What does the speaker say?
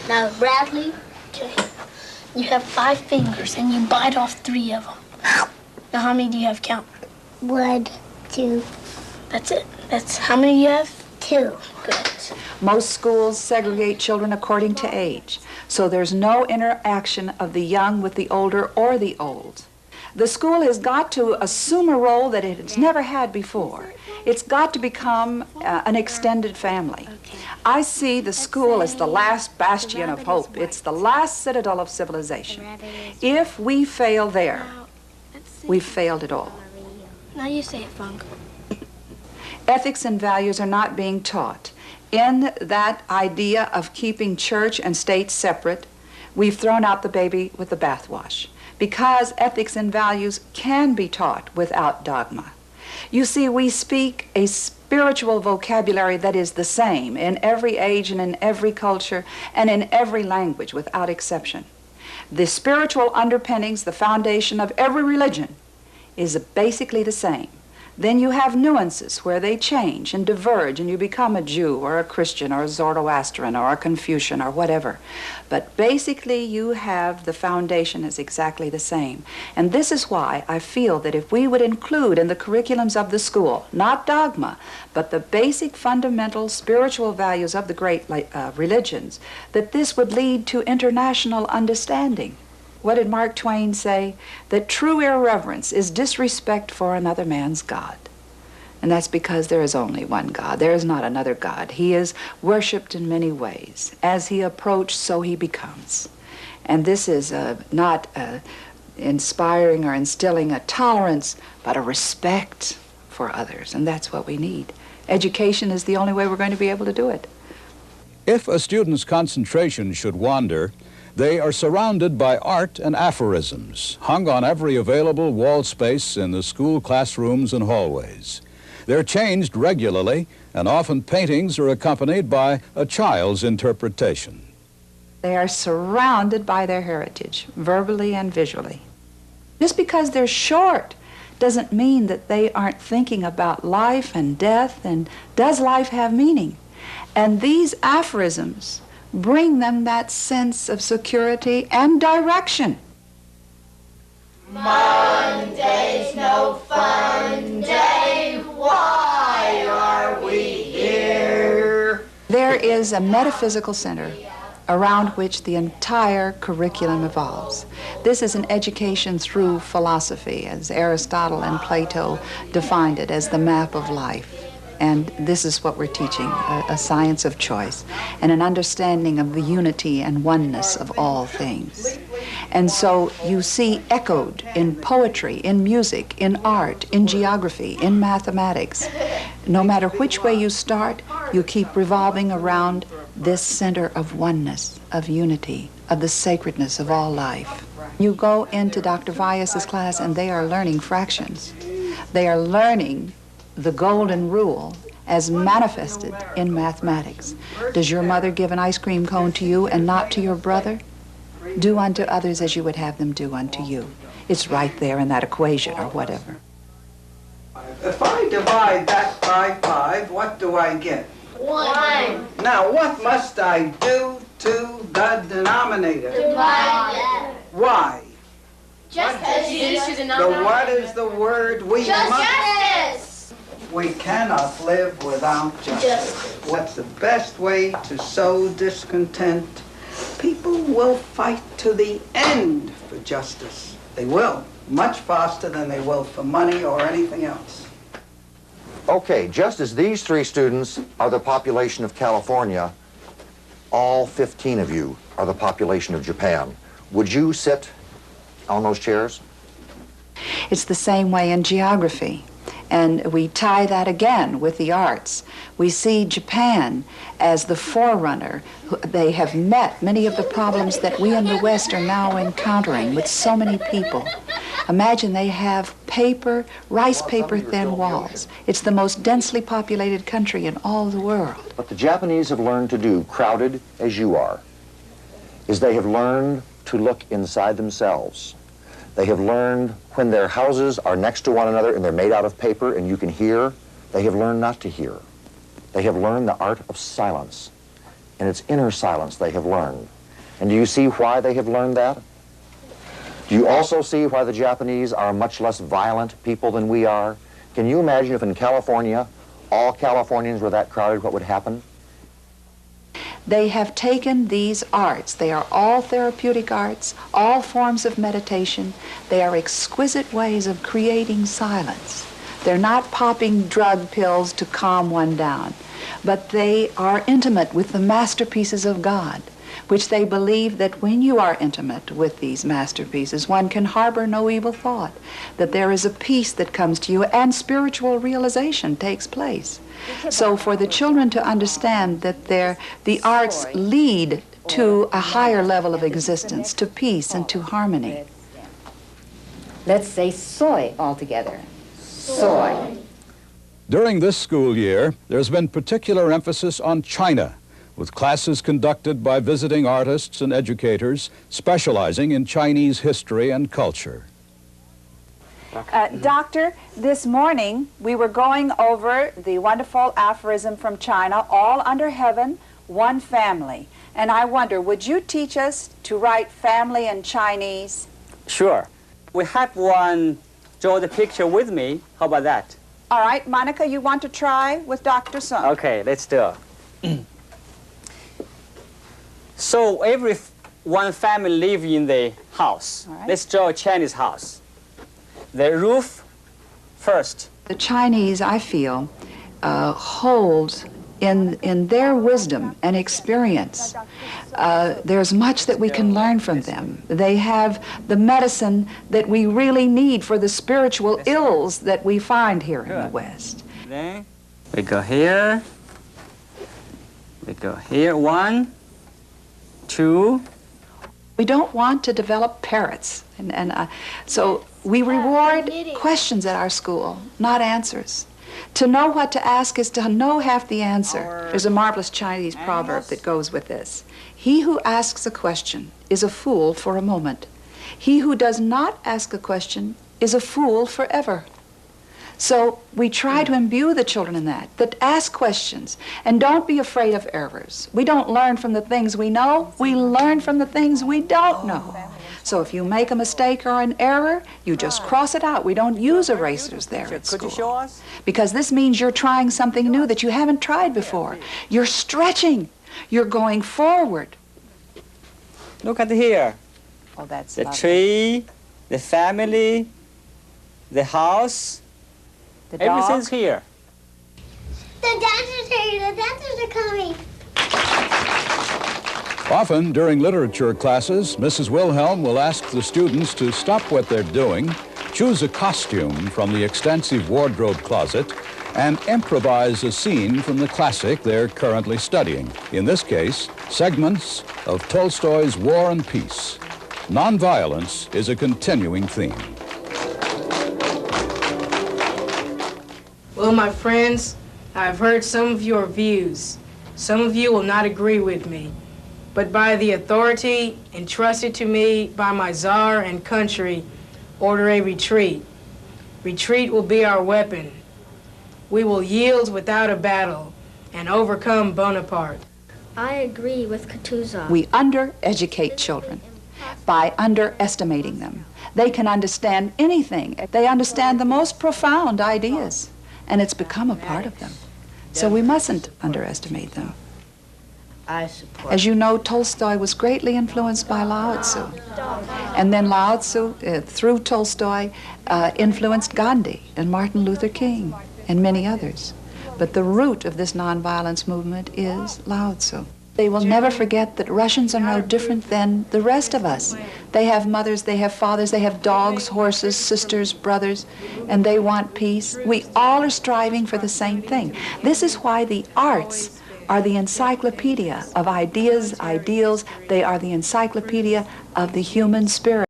Now, Bradley, you have 5 fingers and you bite off 3 of them. Now, how many do you have? Count. 1, 2. That's it. That's how many you have? 2. Good. Most schools segregate children according to age, so there's no interaction of the young with the older or the old. The school has got to assume a role that it has never had before. It's got to become an extended family. I see the school as the last bastion of hope. It's the last citadel of civilization. If we fail there, we've failed it all. Now you say it, Funk. Ethics and values are not being taught. In that idea of keeping church and state separate, we've thrown out the baby with the bathwash, because ethics and values can be taught without dogma. You see, we speak a spiritual vocabulary that is the same in every age and in every culture and in every language without exception. The spiritual underpinnings, the foundation of every religion, is basically the same. Then you have nuances where they change and diverge, and you become a Jew or a Christian or a Zoroastrian or a Confucian or whatever. But basically you have the foundation is exactly the same. And this is why I feel that if we would include in the curriculums of the school, not dogma, but the basic fundamental spiritual values of the great religions, that this would lead to international understanding. What did Mark Twain say? That true irreverence is disrespect for another man's God. And that's because there is only one God. There is not another God. He is worshipped in many ways. As he approached, so he becomes. And this is not inspiring or instilling a tolerance, but a respect for others. And that's what we need. Education is the only way we're going to be able to do it. If a student's concentration should wander, they are surrounded by art and aphorisms, hung on every available wall space in the school classrooms and hallways. They're changed regularly, and often paintings are accompanied by a child's interpretation. They are surrounded by their heritage, verbally and visually. Just because they're short doesn't mean that they aren't thinking about life and death and does life have meaning? And these aphorisms bring them that sense of security and direction. Monday's no fun day, why are we here? There is a metaphysical center around which the entire curriculum evolves. This is an education through philosophy, as Aristotle and Plato defined it, as the map of life. And this is what we're teaching, a science of choice and an understanding of the unity and oneness of all things. And so you see echoed in poetry, in music, in art, in geography, in mathematics. No matter which way you start, you keep revolving around this center of oneness, of unity, of the sacredness of all life. You go into Dr. Vyas's class and they are learning fractions. They are learning the golden rule as manifested in mathematics. Does your mother give an ice cream cone to you and not to your brother? Do unto others as you would have them do unto you. It's right there in that equation or whatever. If I divide that by 5, what do I get? 1. Now, what must I do to the denominator? Divide. Why? Just as you should What is the word we must? Justice. We cannot live without justice. What's the best way to sow discontent? People will fight to the end for justice. They will, much faster than they will for money or anything else. Okay, just as these 3 students are the population of California, all 15 of you are the population of Japan. Would you sit on those chairs? It's the same way in geography. And we tie that again with the arts. We see Japan as the forerunner. They have met many of the problems that we in the West are now encountering with so many people. Imagine they have rice paper thin walls. It's the most densely populated country in all the world. What the Japanese have learned to do, crowded as you are, is they have learned to look inside themselves. They have learned when their houses are next to one another and they're made out of paper and you can hear, they have learned not to hear. They have learned the art of silence. And it's inner silence they have learned. And do you see why they have learned that? Do you also see why the Japanese are much less violent people than we are? Can you imagine if in California, all Californians were that crowded, what would happen? They have taken these arts. They are all therapeutic arts, all forms of meditation. They are exquisite ways of creating silence. They're not popping drug pills to calm one down, but they are intimate with the masterpieces of God, which they believe that when you are intimate with these masterpieces, one can harbor no evil thought, that there is a peace that comes to you and spiritual realization takes place. So for the children to understand that the arts lead to a higher level of existence, to peace and to harmony. Let's say soy altogether. Soy. During this school year, there's been particular emphasis on China, with classes conducted by visiting artists and educators specializing in Chinese history and culture. Doctor, this morning we were going over the wonderful aphorism from China, all under heaven, one family. And I wonder, would you teach us to write family in Chinese? Sure. We have one draw the picture with me. How about that? All right, Monica, you want to try with Dr. Sung? Okay, let's do it. So one family live in the house. Right. Let's draw a Chinese house. The roof first. The Chinese, I feel, hold in their wisdom and experience. There's much that we can learn from them. They have the medicine that we really need for the spiritual ills that we find here in the West. Then we go here. We go here. 1, 2. We don't want to develop parrots. So we reward questions at our school, not answers. To know what to ask is to know half the answer. There's a marvelous Chinese proverb that goes with this. He who asks a question is a fool for a moment. He who does not ask a question is a fool forever. So we try to imbue the children in that ask questions and don't be afraid of errors. We don't learn from the things we know, we learn from the things we don't know. So if you make a mistake or an error, you just cross it out. We don't use erasers there at Could you show school. us? Because this means you're trying something new that you haven't tried before. You're stretching. You're going forward. Look at here. Oh, that's The lovely. tree, the family, the house. The dog. Everything's here. The dancers are here. The dancers are coming. Often during literature classes, Mrs. Wilhelm will ask the students to stop what they're doing, choose a costume from the extensive wardrobe closet, and improvise a scene from the classic they're currently studying. In this case, segments of Tolstoy's War and Peace. Nonviolence is a continuing theme. Well, my friends, I've heard some of your views. Some of you will not agree with me. But by the authority entrusted to me by my Tsar and country, order a retreat. Retreat will be our weapon. We will yield without a battle and overcome Bonaparte. I agree with Kutuzov. We undereducate children by underestimating them. They can understand anything. They understand the most profound ideas, and it's become a part of them. So we mustn't underestimate them. I support. As you know, Tolstoy was greatly influenced by Lao Tzu. And then Lao Tzu, through Tolstoy, influenced Gandhi and Martin Luther King and many others. But the root of this nonviolence movement is Lao Tzu. They will never forget that Russians are no different than the rest of us. They have mothers, they have fathers, they have dogs, horses, sisters, brothers, and they want peace. We all are striving for the same thing. This is why the arts are the encyclopedia of ideas, ideals. They are the encyclopedia of the human spirit.